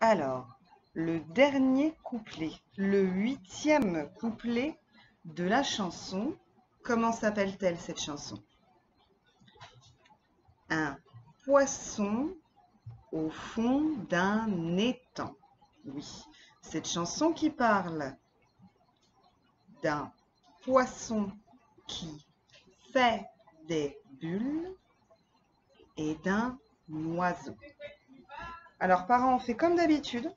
Alors, le dernier couplet, le 8e couplet de la chanson, comment s'appelle-t-elle cette chanson? Un poisson au fond d'un étang. Oui, cette chanson qui parle d'un poisson qui fait des bulles et d'un oiseau. Alors, parents, on fait comme d'habitude.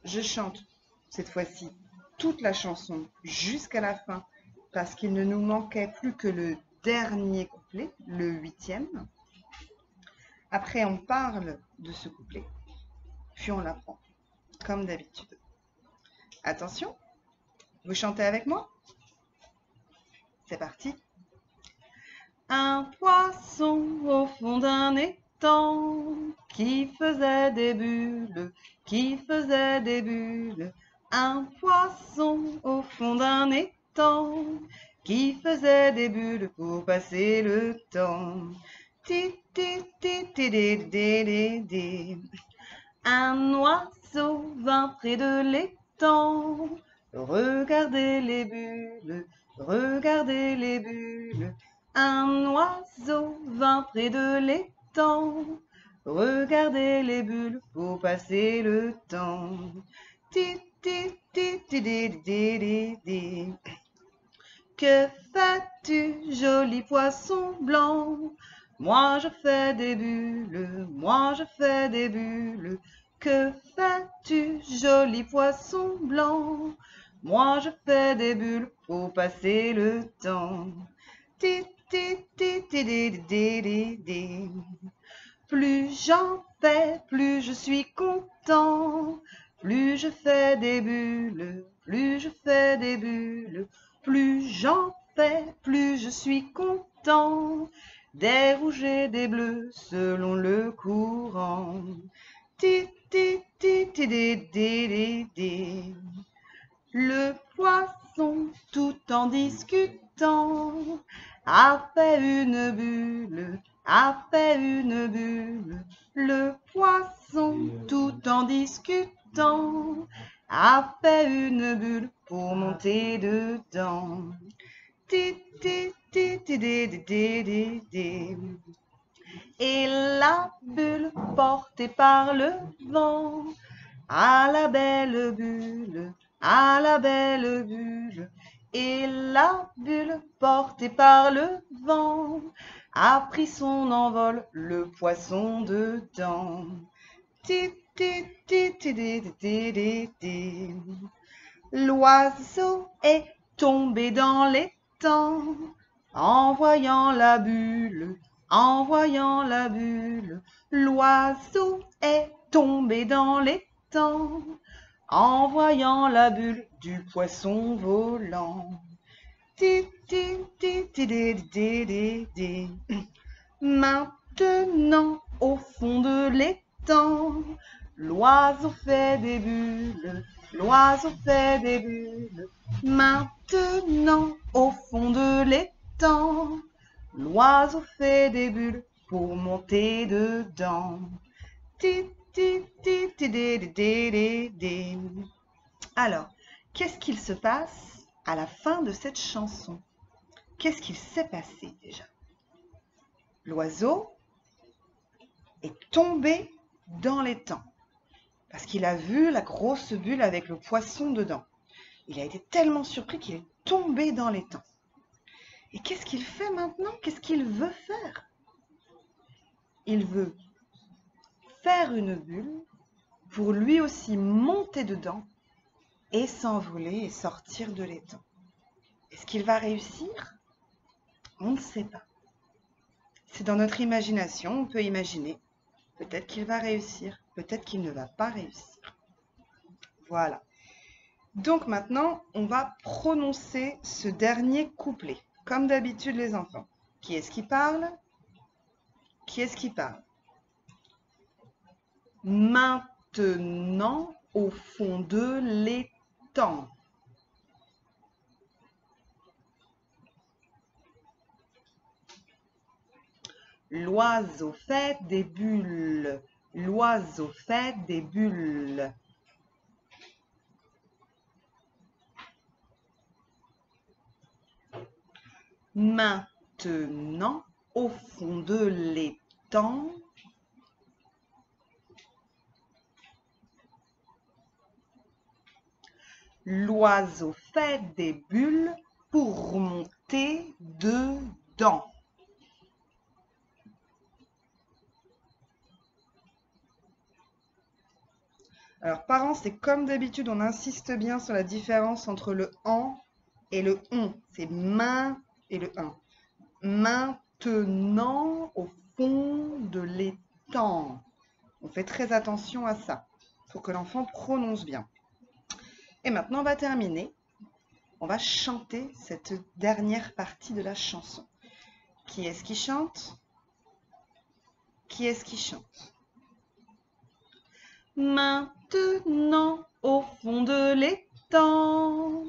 Je chante cette fois-ci toute la chanson jusqu'à la fin parce qu'il ne nous manquait plus que le dernier couplet, le 8e. Après, on parle de ce couplet, puis on l'apprend comme d'habitude. Attention, vous chantez avec moi? C'est parti. Un poisson au fond d'un étang qui faisait des bulles, qui faisait des bulles. Un poisson au fond d'un étang qui faisait des bulles pour passer le temps. Ti, ti, ti, ti, di, di, di, di. Un oiseau vint près de l'étang. Regardez les bulles, regardez les bulles. Un oiseau vint près de l'étang. Regardez les bulles pour passer le temps. Ti, ti, ti, ti, di, di, di, di. Que fais-tu, joli poisson blanc? Moi je fais des bulles, moi je fais des bulles. Que fais-tu, joli poisson blanc? Moi je fais des bulles pour passer le temps. Ti, ti, ti, ti, di, di, di, di. Plus j'en fais, plus je suis content. Plus je fais des bulles, plus je fais des bulles. Plus j'en fais, plus je suis content. Des rouges et des bleus selon le courant. Ti, ti, ti, ti, di, di, di, di. Le poisson, tout en discutant, a fait une bulle, a fait une bulle. Le poisson, tout en discutant, a fait une bulle pour monter dedans. Ti, ti, ti, ti, di, di, di, di, di. Et la bulle portée par le vent, à la belle bulle, à la belle bulle. Et la bulle portée par le vent a pris son envol, le poisson dedans. Ti, ti, ti, ti, di, di, di, di. L'oiseau est tombé dans l'étang en voyant la bulle, en voyant la bulle. L'oiseau est tombé dans l'étang en voyant la bulle du poisson volant. Ti, ti, ti, ti, di, di, di, di. Maintenant, au fond de l'étang, l'oiseau fait des bulles, l'oiseau fait des bulles. Maintenant, au fond de l'étang, l'oiseau fait des bulles pour monter dedans. Ti, ti, ti, ti, di, di, di, di, di. Alors, qu'est-ce qu'il se passe à la fin de cette chanson? Qu'est-ce qu'il s'est passé déjà? L'oiseau est tombé dans l'étang parce qu'il a vu la grosse bulle avec le poisson dedans. Il a été tellement surpris qu'il est tombé dans l'étang. Et qu'est-ce qu'il fait maintenant? Qu'est-ce qu'il veut faire? Il veut faire une bulle pour lui aussi monter dedans et s'envoler et sortir de l'étang. Est-ce qu'il va réussir? On ne sait pas. C'est dans notre imagination, on peut imaginer. Peut-être qu'il va réussir, peut-être qu'il ne va pas réussir. Voilà. Donc maintenant, on va prononcer ce dernier couplet. Comme d'habitude les enfants. Qui est-ce qui parle? Qui est-ce qui parle? Maintenant, au fond de l'étang. L'oiseau fait des bulles, l'oiseau fait des bulles. Maintenant, au fond de l'étang, l'oiseau fait des bulles pour monter dedans. Alors, parents, c'est comme d'habitude, on insiste bien sur la différence entre le en et le on. C'est main et le un. Maintenant, au fond de l'étang. On fait très attention à ça. Il faut que l'enfant prononce bien. Et maintenant, on va terminer. On va chanter cette dernière partie de la chanson. Qui est-ce qui chante? Qui est-ce qui chante? Maintenant, au fond de l'étang.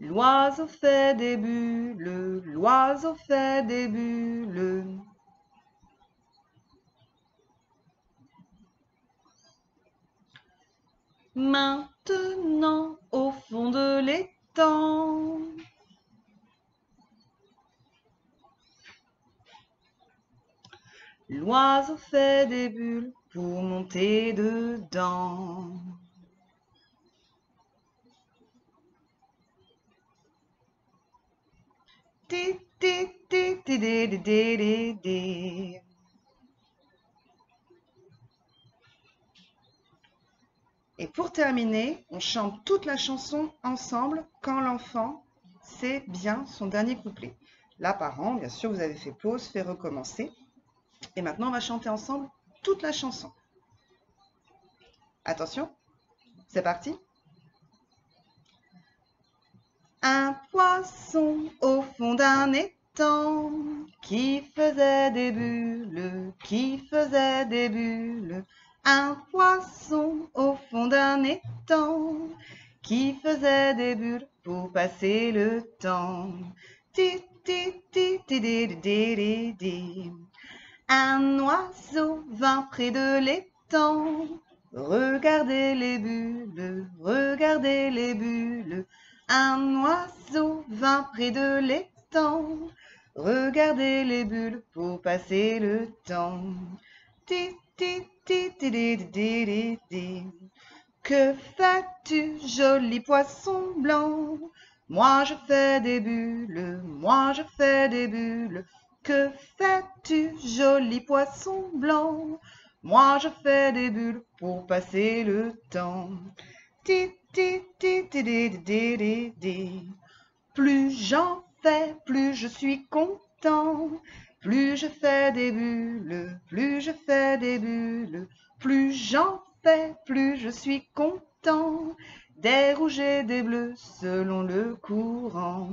L'oiseau fait des bulles, l'oiseau fait des bulles. Maintenant, au fond de l'étang. L'oiseau fait des bulles pour monter dedans. Et pour terminer, on chante toute la chanson ensemble quand l'enfant sait bien son dernier couplet. Là, parents, bien sûr, vous avez fait pause, fait recommencer. Et maintenant, on va chanter ensemble toute la chanson. Attention, c'est parti. Un poisson au fond d'un étang qui faisait des bulles, qui faisait des bulles. Un poisson au fond d'un étang qui faisait des bulles pour passer le temps. Ti, ti, ti, ti, di, di, di, di. Un oiseau vint près de l'étang. Regardez les bulles, regardez les bulles. Un oiseau vint près de l'étang. Regardez les bulles pour passer le temps. Ti, ti, ti, ti, di, di, di, di. Que fais-tu, joli poisson blanc? Moi je fais des bulles, moi je fais des bulles. Que fais-tu, joli poisson blanc? Moi je fais des bulles pour passer le temps. Ti, ti, ti, ti, di, di, di, di. Plus j'en fais, plus je suis content. Plus je fais des bulles, plus je fais des bulles. Plus j'en fais, plus je suis content. Des rouges et des bleus selon le courant.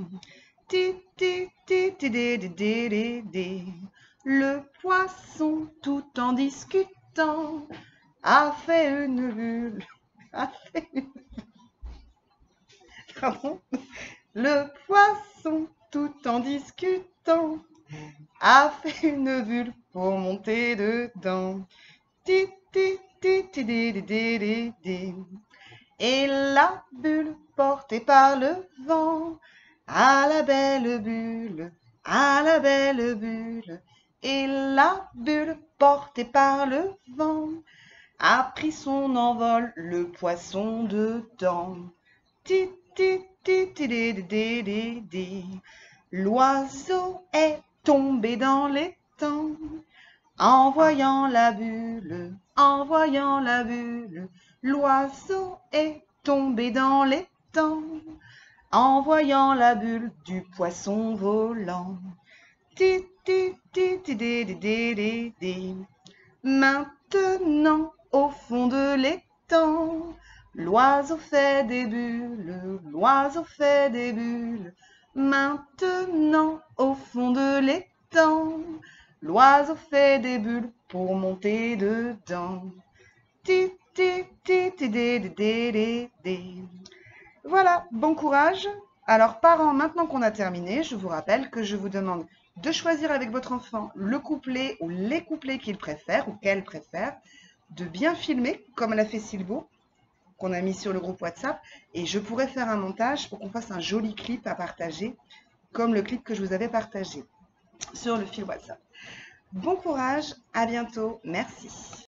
Ti, ti, ti, ti, di, di, di, di, di. Le poisson, tout en discutant, a fait une bulle. A fait une... Pardon. Le poisson, tout en discutant, a fait une bulle pour monter dedans. Ti, ti, ti, ti, di, di, di, di, di. Et la bulle portée par le vent, à la belle bulle, à la belle bulle. Et la bulle portée par le vent a pris son envol, le poisson dedans. Ti, ti, ti, ti, di, di, di, di. L'oiseau est tombé dans l'étang, en voyant la bulle, en voyant la bulle. L'oiseau est tombé dans l'étang, en voyant la bulle du poisson volant. Ti, ti, ti, ti, di, di, di, di, di. Maintenant, au fond de l'étang, l'oiseau fait des bulles, l'oiseau fait des bulles. Maintenant, au fond de l'étang, l'oiseau fait des bulles pour monter dedans. Ti, ti, ti, ti, di, di, di, di, di. Voilà, bon courage. Alors parents, maintenant qu'on a terminé, je vous rappelle que je vous demande de choisir avec votre enfant le couplet ou les couplets qu'il préfère ou qu'elle préfère, de bien filmer comme l'a fait Sylvo qu'on a mis sur le groupe WhatsApp. Et je pourrais faire un montage pour qu'on fasse un joli clip à partager, comme le clip que je vous avais partagé sur le fil WhatsApp. Bon courage, à bientôt, merci.